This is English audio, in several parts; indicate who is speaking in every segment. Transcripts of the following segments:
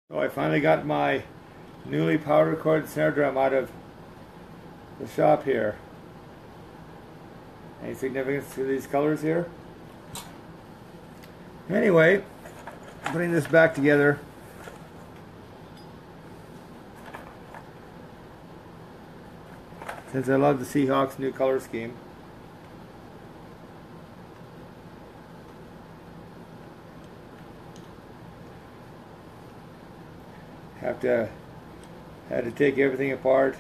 Speaker 1: So I finally got my newly powder coated snare drum out of the shop here. Any significance to these colors here? Anyway, putting this back together. Since I love the Seahawks new color scheme. Had to take everything apart,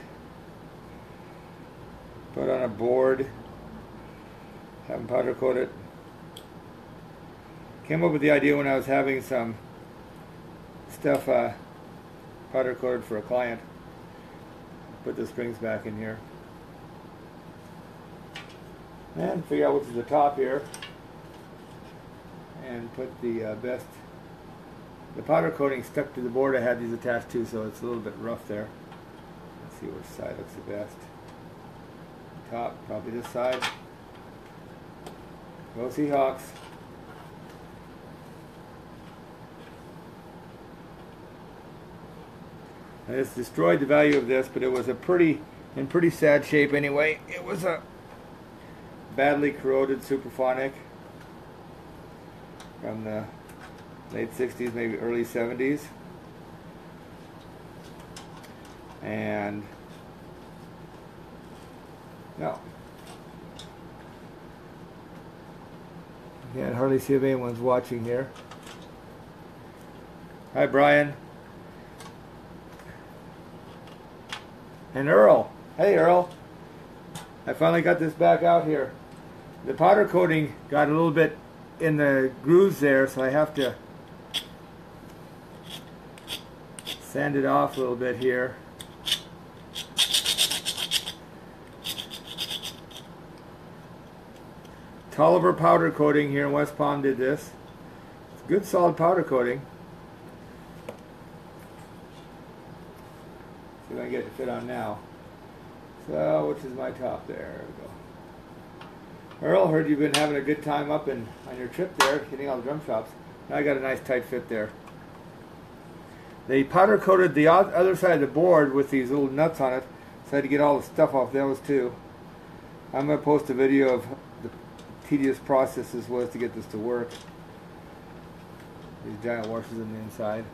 Speaker 1: put on a board, have them powder coat it. Came up with the idea when I was having some stuff powder coated for a client. Put the springs back in here and figure out which is the top here and put the the powder coating stuck to the board I had these attached to, so it's a little bit rough there. Let's see which side looks the best. Top, probably this side. Go Seahawks. And it's destroyed the value of this, but it was in pretty sad shape anyway. It was a badly corroded Supraphonic from the late 60s, maybe early 70s. And no. Can't hardly see if anyone's watching here. Hi, Brian. And Earl. Hey, Earl. I finally got this back out here. The powder coating got a little bit in the grooves there, so I have to sand it off a little bit here. Tolliver powder coating here in West Palm did this. It's good solid powder coating. See if I can get it to fit on now. So, which is my top there? There we go. Earl, heard you've been having a good time up on your trip there, hitting all the drum shops. Now I got a nice tight fit there. They powder coated the other side of the board with these little nuts on it, so I had to get all the stuff off those too. I'm going to post a video of the tedious process this was to get this to work. These giant washers on the inside.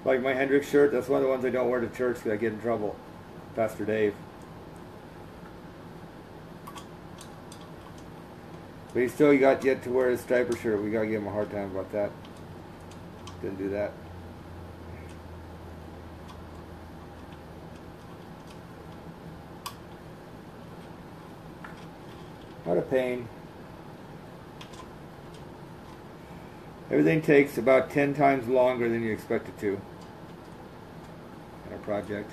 Speaker 1: Like my Hendrix shirt, that's one of the ones I don't wear to church because I get in trouble. Pastor Dave. But he still got yet to wear his striper shirt. We gotta give him a hard time about that. Didn't do that. What a pain. Everything takes about 10 times longer than you expect it to in a project.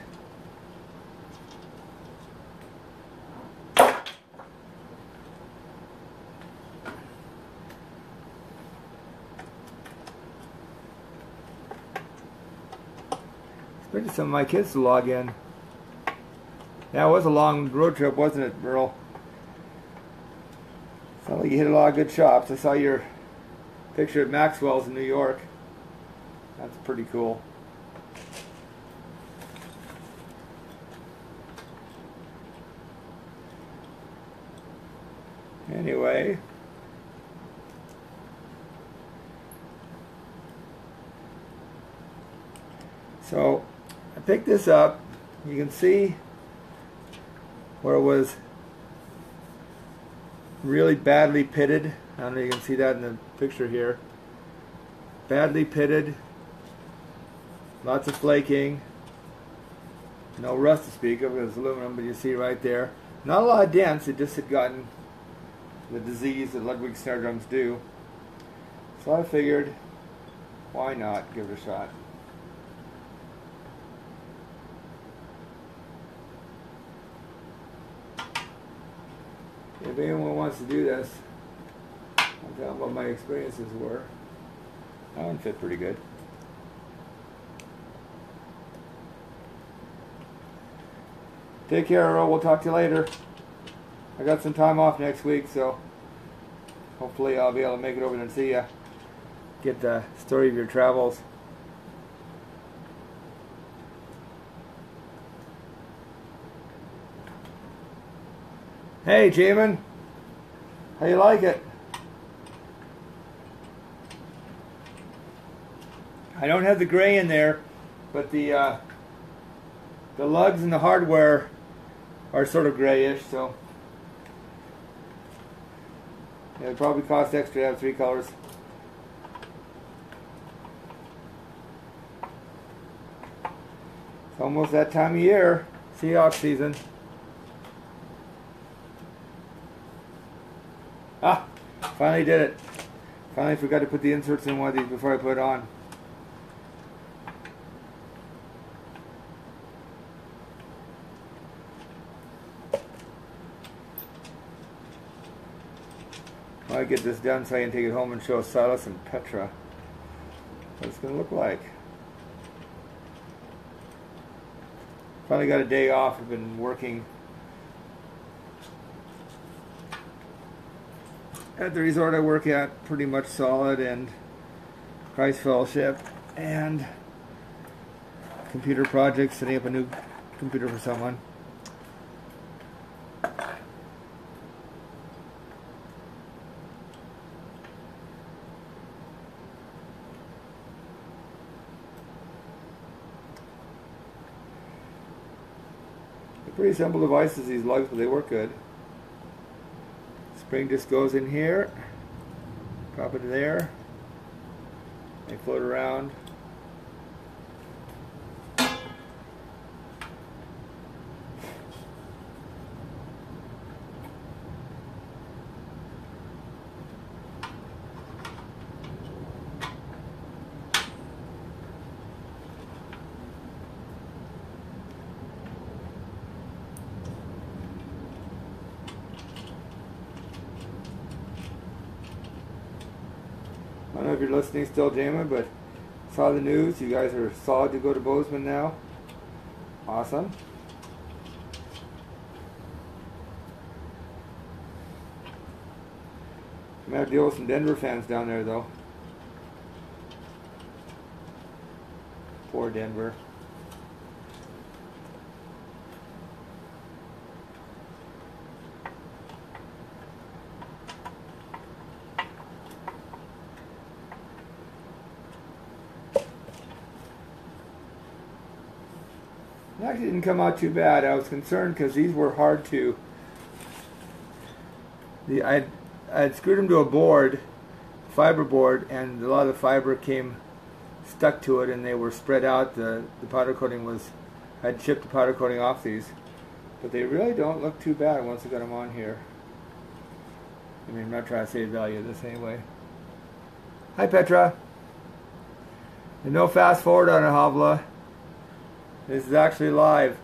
Speaker 1: Expected some of my kids to log in. Yeah, it was a long road trip, wasn't it, Earl? Sounds like you hit a lot of good shops. I saw your picture at Maxwell's in New York. That's pretty cool. Anyway, so I picked this up. You can see where it was really badly pitted. I don't know if you can see that in the picture here. Badly pitted, lots of flaking, no rust to speak of, it's aluminum, but you see right there. Not a lot of dents, it just had gotten the disease that Ludwig snare drums do. So I figured, why not give it a shot? If anyone wants to do this, I'll tell them what my experiences were. That one fit pretty good. Take care, Earl. We'll talk to you later. I got some time off next week, so hopefully I'll be able to make it over and see you. Get the story of your travels. Hey, Jamin. How you like it? I don't have the gray in there, but the lugs and the hardware are sort of grayish, so yeah, it probably cost extra to have 3 colors. It's almost that time of year, Seahawks season. Ah, finally did it. Finally forgot to put the inserts in one of these before I put it on. I get this done so I can take it home and show Silas and Petra what it's going to look like. Finally got a day off. I've been working at the resort I work at, pretty much solid, and Christ Fellowship, and computer projects, setting up a new computer for someone. They're pretty simple devices, these lugs, but they work good. Spring just goes in here, drop it there, they float around. I don't know if you're listening still, Jamin, but saw the news. You guys are solid to go to Bozeman now. Awesome. I'm going to have to deal with some Denver fans down there, though. Poor Denver. It actually didn't come out too bad. I was concerned because these were hard to... I had screwed them to a board, fiber board, and a lot of the fiber came stuck to it, and they were spread out. The powder coating was... I'd chipped the powder coating off these. But they really don't look too bad once I got them on here. I mean, I'm not trying to save value of this anyway. Hi, Petra. And no fast forward on it, Havla. This is actually live.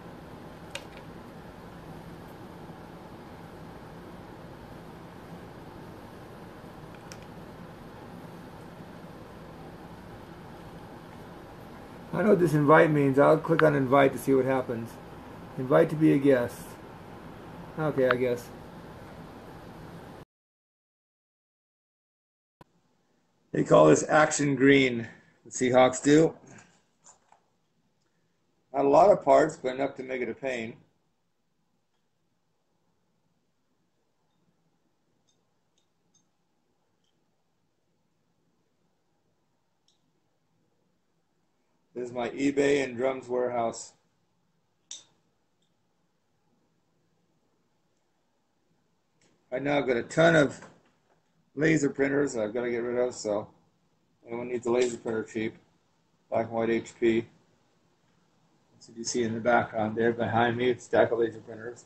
Speaker 1: I know what this invite means. I'll click on invite to see what happens. Invite to be a guest. Okay, I guess. They call this action green. The Seahawks do. Not a lot of parts, but enough to make it a pain. This is my eBay and drums warehouse. Right now I've got a ton of laser printers that I've got to get rid of, so anyone needs a laser printer cheap, black and white HP. That's what you see in the background there behind me, it's a stack of laser printers.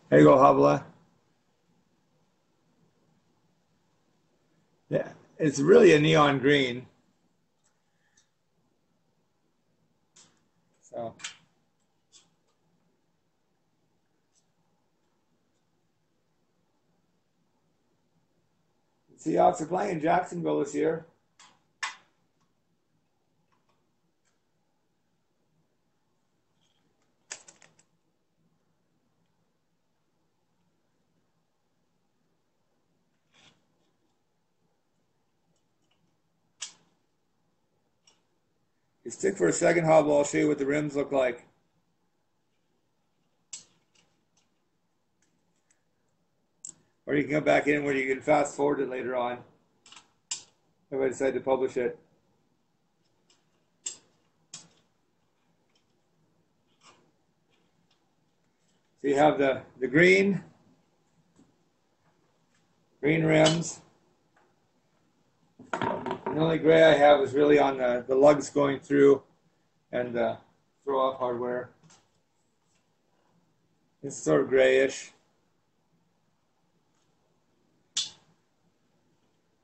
Speaker 1: There you go, Havla. Yeah, it's really a neon green. So The Seahawks are playing Jacksonville this year. You stick for a second hobble, I'll show you what the rims look like. Or you can come back in where you can fast forward it later on if I decide to publish it. So you have the green rims. The only gray I have is really on the lugs going through and the throw-off hardware. It's sort of grayish.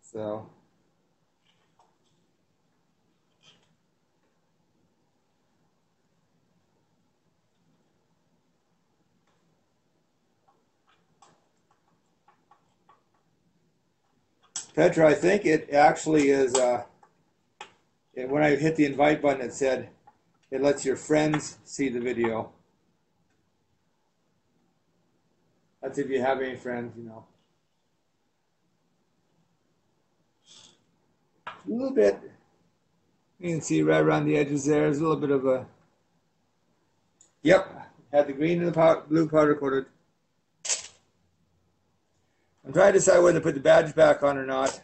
Speaker 1: So Petra, I think it actually is, when I hit the invite button, it said it lets your friends see the video. That's if you have any friends, you know. A little bit, you can see right around the edges there, there's a little bit of a, yep, had the green and the blue powder coated. I'm trying to decide whether to put the badge back on or not.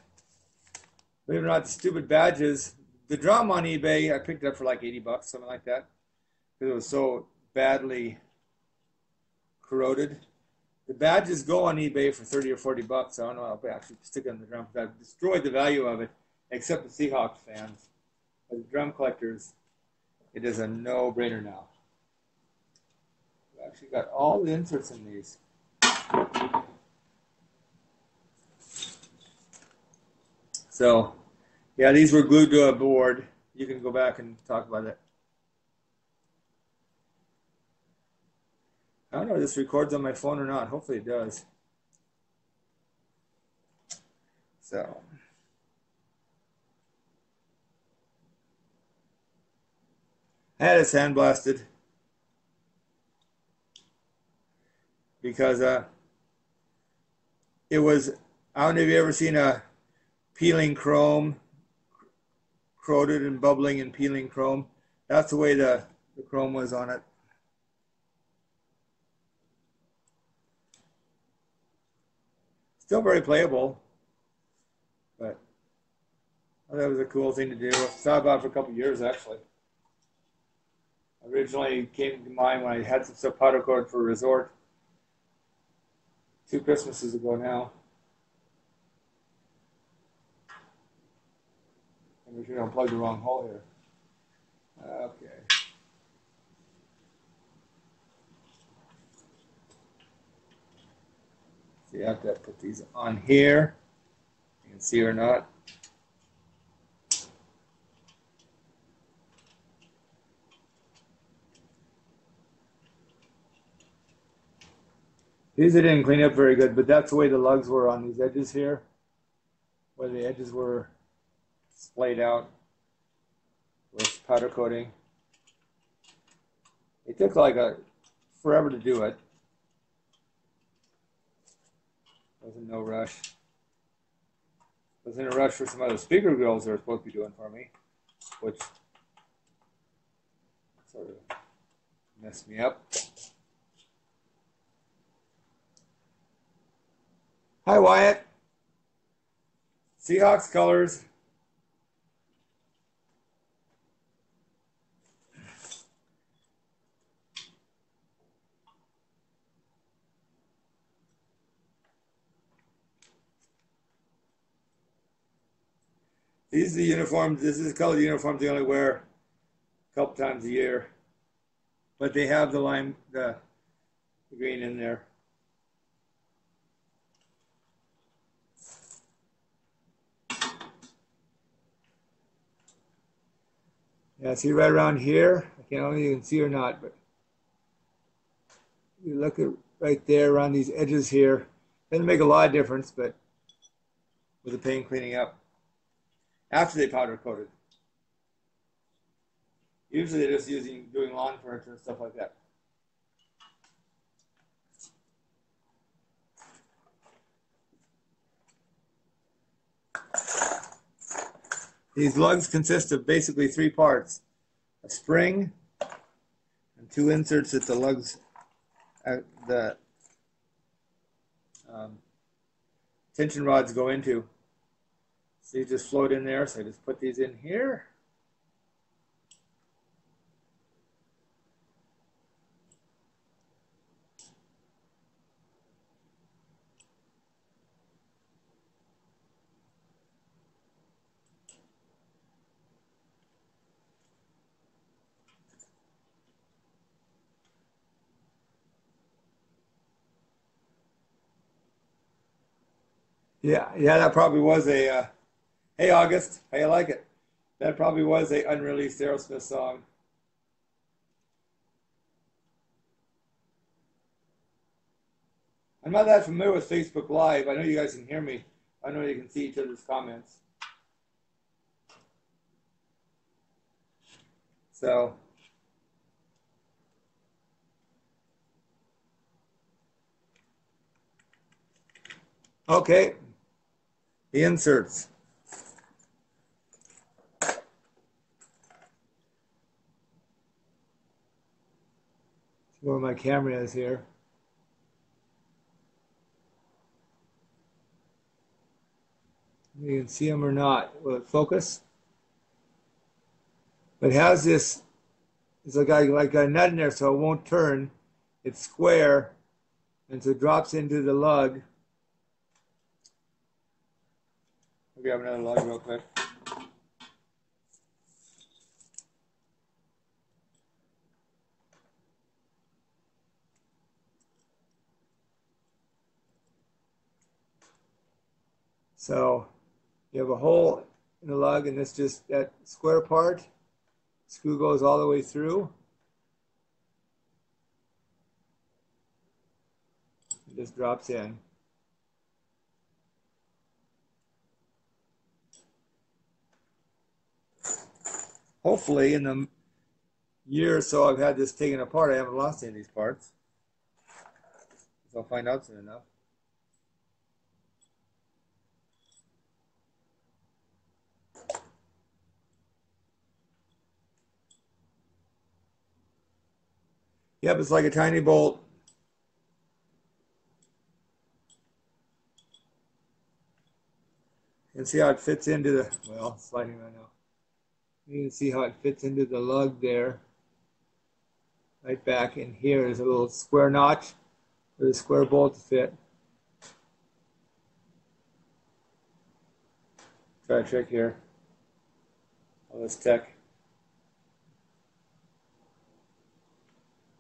Speaker 1: Believe it or not, the stupid badges. The drum on eBay, I picked it up for like 80 bucks, something like that, because it was so badly corroded. The badges go on eBay for 30 or 40 bucks. I don't know, I'll actually stick it on the drum. I've destroyed the value of it, except the Seahawks fans. As drum collectors, it is a no-brainer now. I've actually got all the inserts in these. So, yeah, these were glued to a board. You can go back and talk about it. I don't know if this records on my phone or not. Hopefully it does. So, I had it sandblasted because it was, I don't know if you've ever seen a peeling chrome, corroded and bubbling and peeling chrome. That's the way the chrome was on it. Still very playable, but that was a cool thing to do. I thought about it for a couple of years, actually. Originally came to mind when I had some stuff powder coated for a resort 2 Christmases ago now. I'm sure I unplugged the wrong hole here. Okay. So you have to put these on here. You can see or not. These I didn't clean up very good, but that's the way the lugs were on these edges here, where the edges were splayed out with powder coating. It took like forever to do it. Wasn't no rush. Was in a rush for some other speaker grills they were supposed to be doing for me, which sort of messed me up. Hi, Wyatt. Seahawks colors. These are the uniforms. This is the color uniforms they only wear a couple times a year. But they have the green in there. Yeah, see right around here. I can't know if you can see or not, but you look at right there around these edges here. Doesn't make a lot of difference, but with the paint cleaning up after they powder coated. Usually they're just doing lawn furniture and stuff like that. These lugs consist of basically 3 parts: a spring and 2 inserts that the lugs, the tension rods go into. So you just float in there. So I just put these in here. Yeah, that probably was a, hey August, how you like it? That probably was a unreleased Aerosmith song. I'm not that familiar with Facebook Live. I know you guys can hear me. I know you can see each other's comments. So, okay, the inserts. Where my camera is here. You can see them or not. Will it focus? But it has this, it's like a nut in there, so it won't turn. It's square, and so it drops into the lug. I'll grab another lug real quick. So you have a hole in the lug, and it's just that square part. Screw goes all the way through. It just drops in. Hopefully, in the year or so I've had this taken apart, I haven't lost any of these parts. So I'll find out soon enough. Yep, it's like a tiny bolt. You can see how it fits into the, well, it's sliding right now. You can see how it fits into the lug there. Right back in here, there's a little square notch for the square bolt to fit. Try a trick here. All this tech.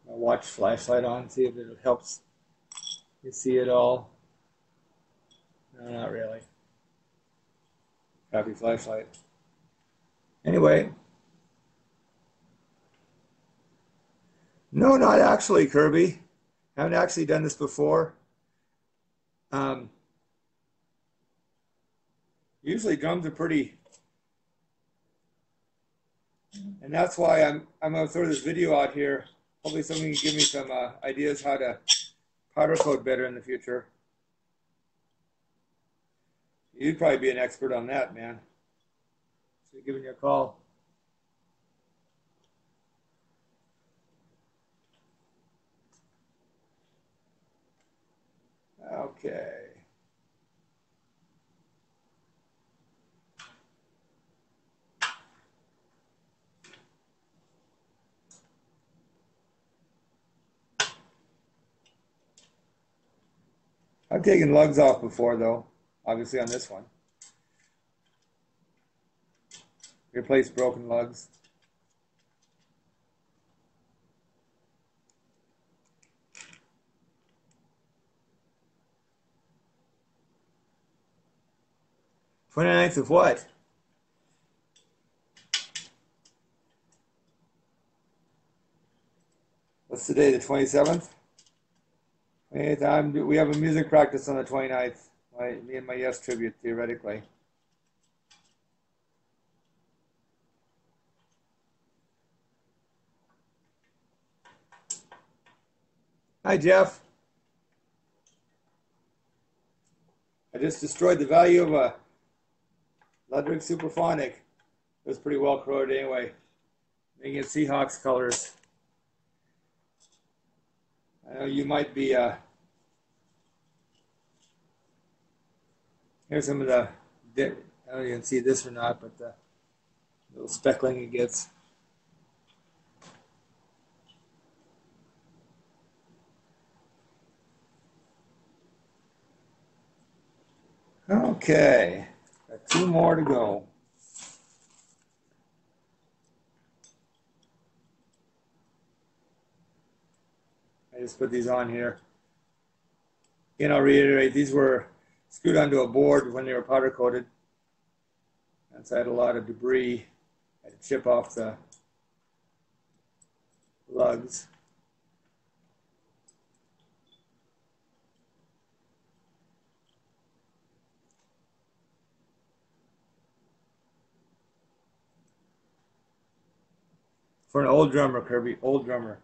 Speaker 1: I'll watch flashlight on, see if it helps you see it all. No, not really. Crappy flashlight. Anyway. No, not actually, Kirby. Haven't actually done this before. Usually drums are pretty, and that's why I'm going to throw this video out here. Hopefully someone can give me some ideas how to powder coat better in the future. You'd probably be an expert on that, man. So giving you a call. Okay. I've taken lugs off before, though, obviously on this one. Replace broken lugs. "29th of what?" What's today, the 27th? 28th, we have a music practice on the 29th. Me and my Yes tribute, theoretically. Hi, Jeff. I just destroyed the value of a Ludwig Supraphonic. It was pretty well corroded anyway, making it Seahawks colors. I know you might be, here's some of the, I don't know if you can see this or not, but the little speckling it gets. Okay, got 2 more to go. I just put these on here. Again, I'll reiterate, these were screwed onto a board when they were powder coated. And so I had a lot of debris. I had to chip off the lugs. For an old drummer, Kirby, old drummer.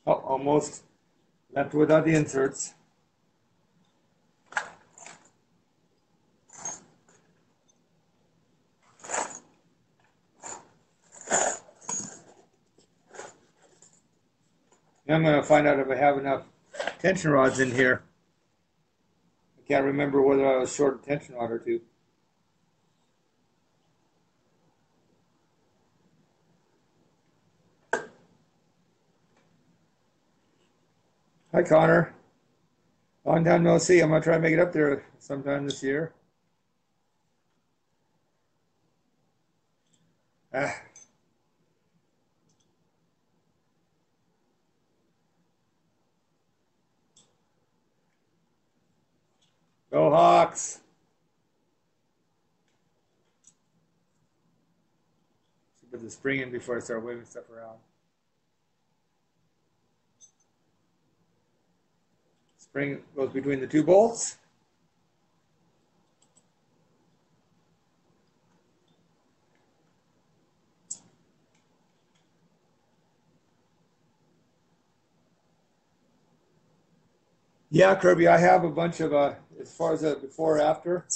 Speaker 1: Oh, almost left without the inserts. Now I'm going to find out if I have enough tension rods in here. I can't remember whether I was short a tension rod or two. Hi, Connor. Long time no see. I'm going to try and make it up there sometime this year. Go Hawks! Should put the spring in before I start waving stuff around. Spring goes between the 2 bolts. Yeah, Kirby, I have a bunch of, as far as before or after,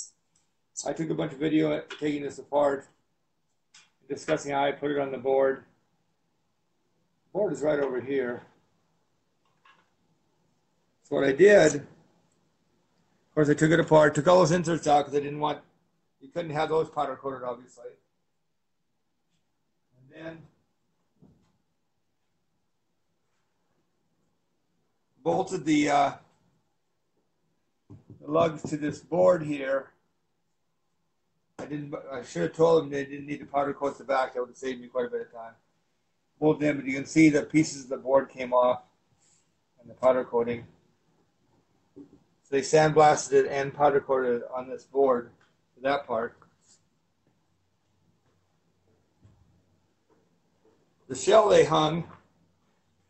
Speaker 1: I took a bunch of video taking this apart, discussing how I put it on the board. The board is right over here. So what I did, of course, I took it apart, took all those inserts out because I didn't want, you couldn't have those powder coated, obviously. And then bolted the lugs to this board here. I should have told them they didn't need to powder coat the back. That would have saved me quite a bit of time. Bolted them, but you can see the pieces of the board came off and the powder coating. So they sandblasted it and powder coated it on this board for that part. The shell they hung,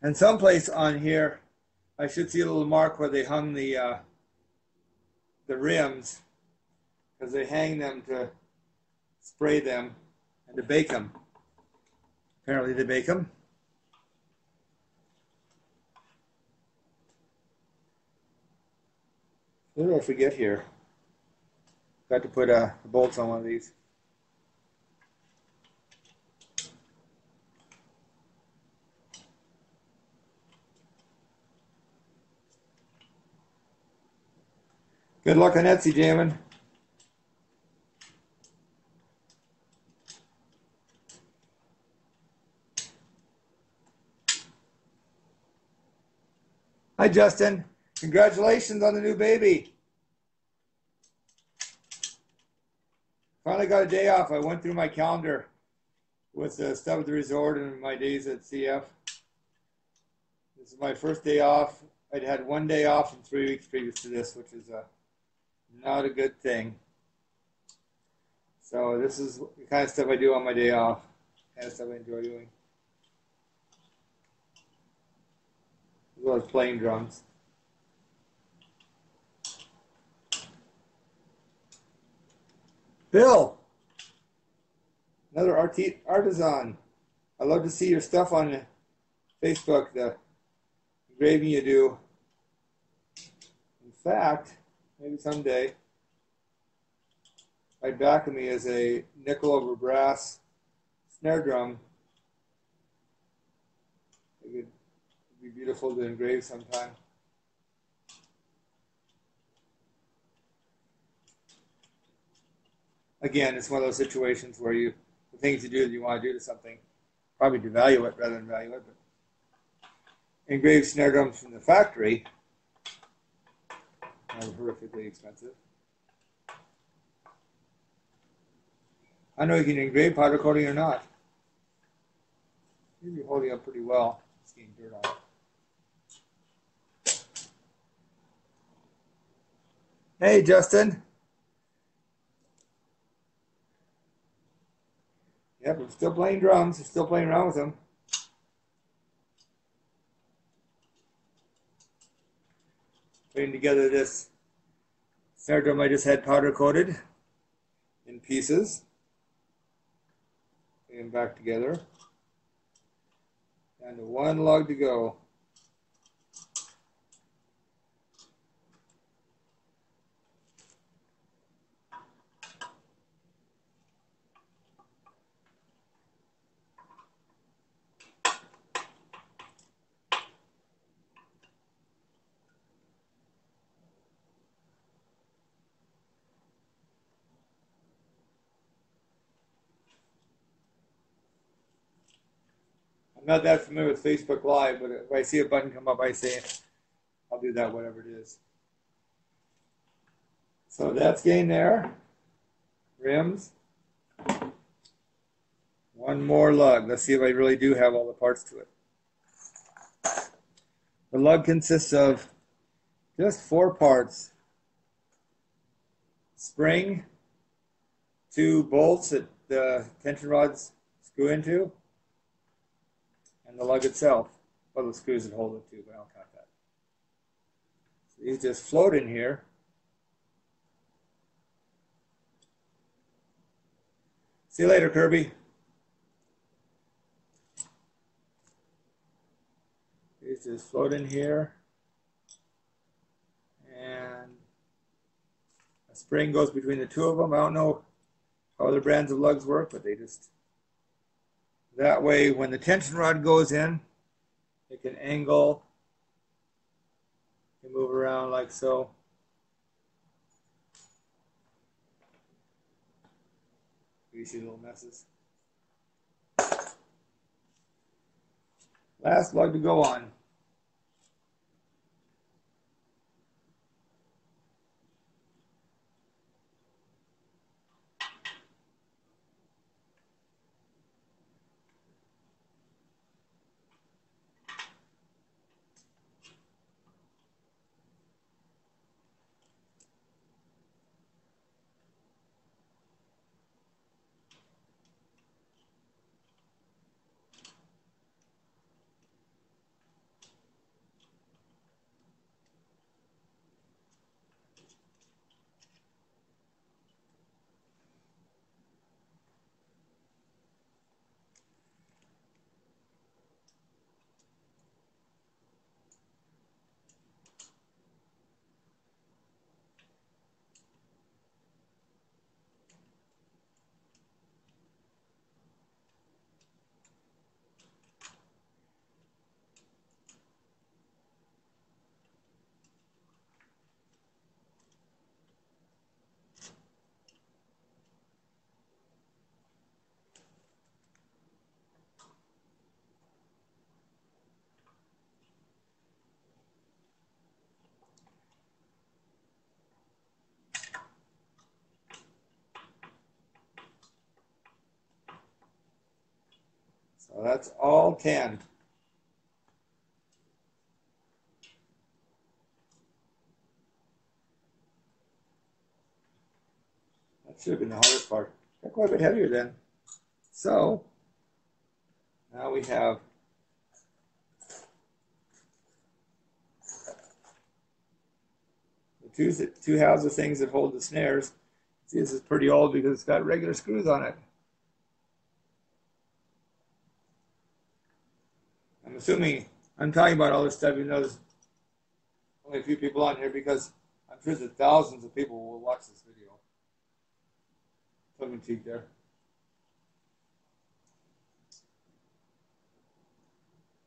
Speaker 1: and someplace on here, I should see a little mark where they hung the rims, because they hang them to spray them and to bake them. Apparently they bake them. What did I forget here? Got to put bolts on one of these. Good luck on Etsy, jamming. Hi, Justin. Congratulations on the new baby. Finally got a day off. I went through my calendar with the stuff at the resort and my days at CF. This is my first day off. I'd had 1 day off in 3 weeks previous to this, which is not a good thing. So this is the kind of stuff I do on my day off. The kind of stuff I enjoy doing. As well as playing drums. Bill! Another artisan. I love to see your stuff on Facebook, the engraving you do. In fact, maybe someday, right back of me is a nickel over brass snare drum. It would be beautiful to engrave sometime. Again, it's one of those situations where the things you do that you want to do to something, probably devalue it rather than value it. But engraved snare drums from the factory are horrifically expensive. I know you can engrave powder coating or not. You'll be holding up pretty well. Just getting dirt on it. Hey, Justin. Yep, I'm still playing drums. I'm still playing around with them. Putting together this snare drum I just had powder coated in pieces. Putting them back together. Down to one lug to go. I'm not that familiar with Facebook Live, but if I see a button come up, I say I'll do that, whatever it is. So that's getting there. Rims. One more lug. Let's see if I really do have all the parts to it. The lug consists of just 4 parts. Spring, 2 bolts that the tension rods screw into, and the lug itself. Well, the screws that hold it too, but I don't count that. So these just float in here. See you later, Kirby. These just float in here. And a spring goes between the 2 of them. I don't know how other brands of lugs work, but they just... That way, when the tension rod goes in, it can angle, can move around like so. You see little messes. Last lug to go on. So that's all 10. That should have been the hardest part. Got quite a bit heavier then. So now we have the two halves of things that hold the snares. See, this is pretty old because it's got regular screws on it. I'm assuming I'm talking about all this stuff, even though there's only a few people on here, because I'm sure that thousands of people will watch this video. Tongue in cheek there.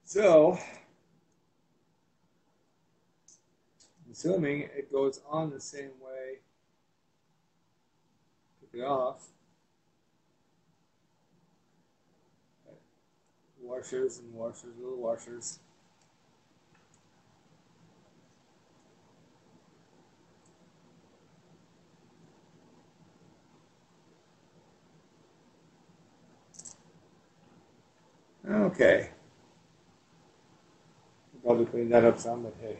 Speaker 1: So, assuming it goes on the same way, took it off. Washers and washers, little washers. Okay. I'll probably clean that up some, but hey.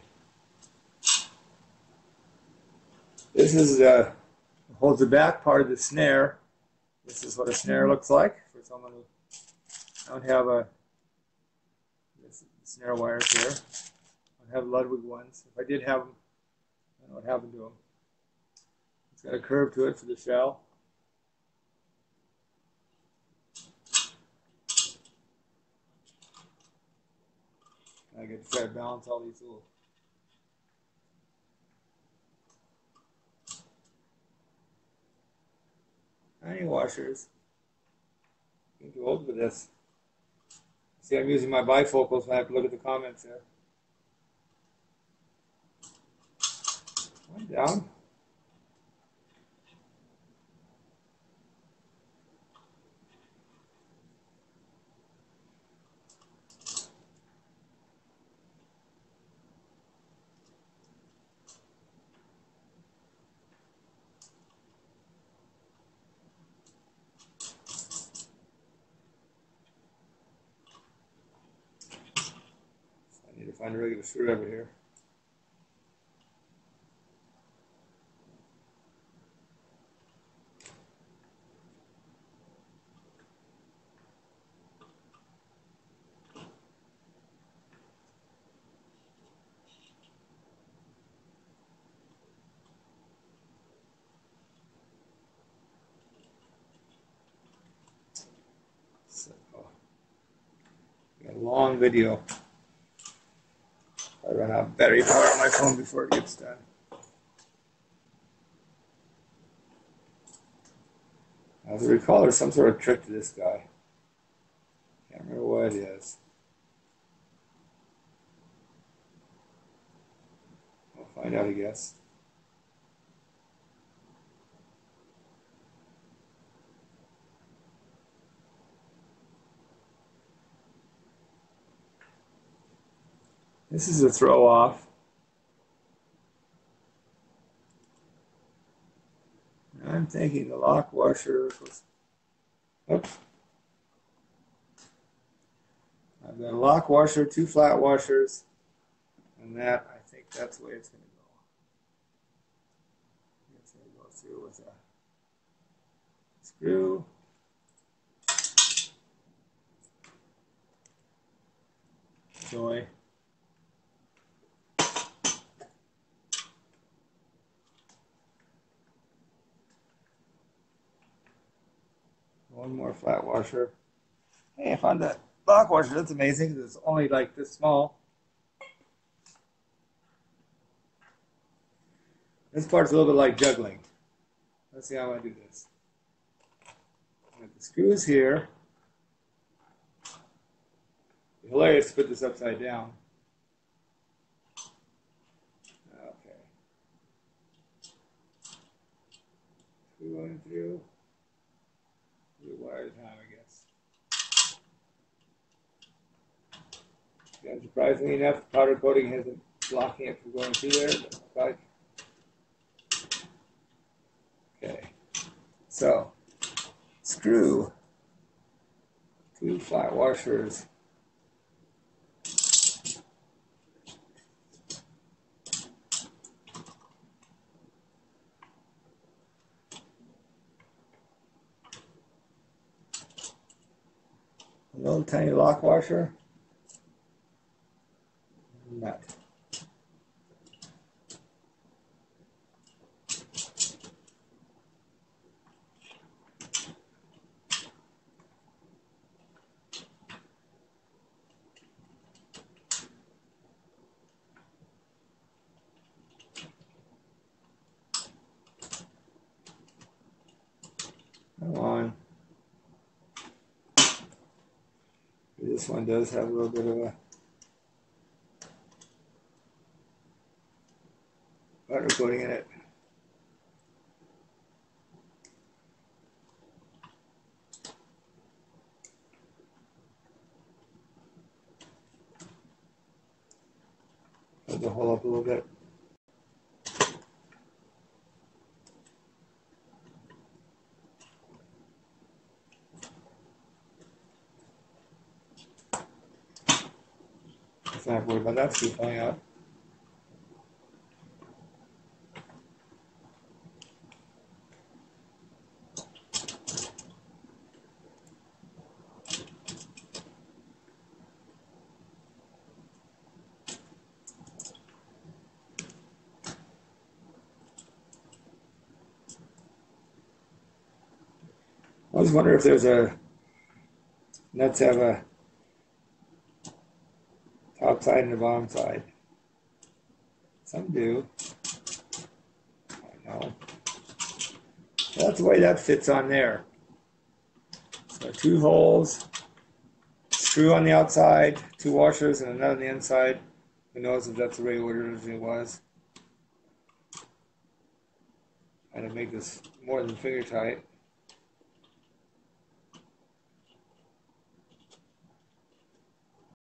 Speaker 1: This is holds the back part of the snare. This is what a snare looks like for someone who don't have a snare wires here. I don't have Ludwig ones. If I did have them, I don't know what happened to them. It's got a curve to it for the shell. I get to try to balance all these little tiny washers. I'm too old for this. See, I'm using my bifocals, so I have to look at the comments there. One down. I need to find a regular screwdriver here. So, got a long video. I run out of battery power on my phone before it gets done. As I recall, there's some sort of trick to this guy. Can't remember what it is. I'll find out, I guess. This is a throw off. I'm thinking the lock washer was, oops. I've got a lock washer, 2 flat washers, and that, I think that's the way it's going to go. It's going to go through with a screw. Joy. One more flat washer. Hey, I found that lock washer. That's amazing. It's only like this small. This part's a little bit like juggling. Let's see how I do this. Got the screws here. It's hilarious to put this upside down. Okay. Screw going through. Wire at a time, I guess. And surprisingly enough, powder coating isn't blocking it from going through there. But okay, so screw 2 flat washers. A little tiny lock washer. Nut. Come on. This one does have a little bit of a powder coating in it. Hold the hole up a little bit. Let's not worry about that screw falling out. I always wonder if there's nuts have a top side and a bottom side. Some do. I don't know. Well, that's the way that fits on there. So 2 holes, screw on the outside, 2 washers, and another on the inside. Who knows if that's the way it originally was. Trying to make this more than finger tight.